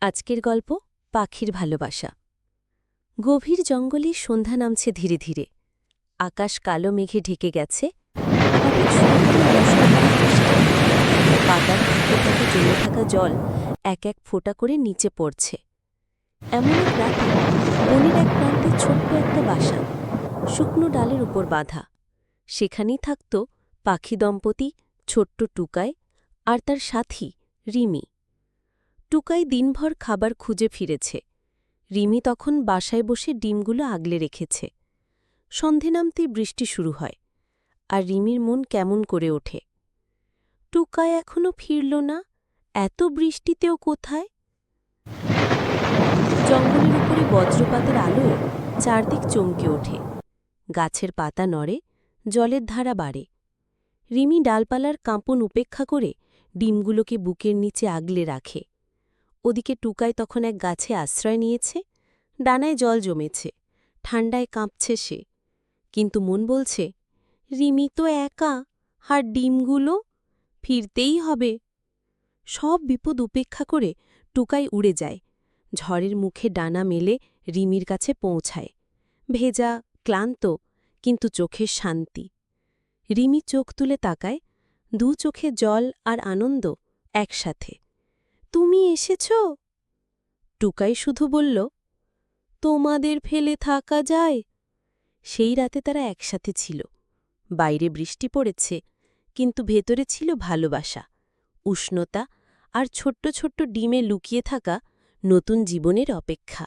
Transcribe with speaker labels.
Speaker 1: আজকের গল্প পাখির ভালোবাসা। গভীর জঙ্গলে সন্ধ্যা নামছে ধীরে ধীরে। আকাশ কালো মেঘে ঢেকে গেছে। হঠাৎ শুরু হলো মুষলধারে বৃষ্টি। পাতার ফাঁকে ফাঁকে জমে থাকা জল এক এক ফোঁটা করে নিচে পড়ছে। এমন এক রাতে বনের এক প্রান্তে ছোট্ট একটা বাসা, শুকনো ডালের উপর বাঁধা। সেখানেই থাকত পাখি দম্পতি, ছোট্ট টুকাই আর তার সাথী রিমি। টুকাই দিনভর খাবার খুঁজে ফিরেছে। রিমি তখন বাসায় বসে ডিমগুলো আগলে রেখেছে। সন্ধে নামতেই বৃষ্টি শুরু হয়, আর রিমির মন কেমন করে ওঠে। টুকাই এখনো ফিরল না, এত বৃষ্টিতেও কোথায়? জঙ্গলের উপরে বজ্রপাতের আলোয় চারদিক চমকে ওঠে। গাছের পাতা নড়ে, জলের ধারা বাড়ে। রিমি ডালপালার কাঁপন উপেক্ষা করে ডিমগুলোকে বুকের নিচে আগলে রাখে। ওদিকে টুকাই তখন এক গাছে আশ্রয় নিয়েছে। ডানায় জল জমেছে, ঠান্ডায় কাঁপছে সে। কিন্তু মন বলছে, রিমি তো একা, আর ডিমগুলো ফিরতেই হবে। সব বিপদ উপেক্ষা করে টুকাই উড়ে যায়। ঝড়ের মুখে ডানা মেলে রিমির কাছে পৌঁছায়। ভেজা, ক্লান্ত, কিন্তু চোখের শান্তি। রিমি চোখ তুলে তাকায়, দু চোখে জল আর আনন্দ একসাথে। তুমি এসেছ? টুকাই শুধু বলল, তোমাদের ফেলে থাকা যায়? সেই রাতে তারা একসাথে ছিল। বাইরে বৃষ্টি পড়েছে, কিন্তু ভেতরে ছিল ভালোবাসা, উষ্ণতা আর ছোট্ট ছোট্ট ডিমে লুকিয়ে থাকা নতুন জীবনের অপেক্ষা।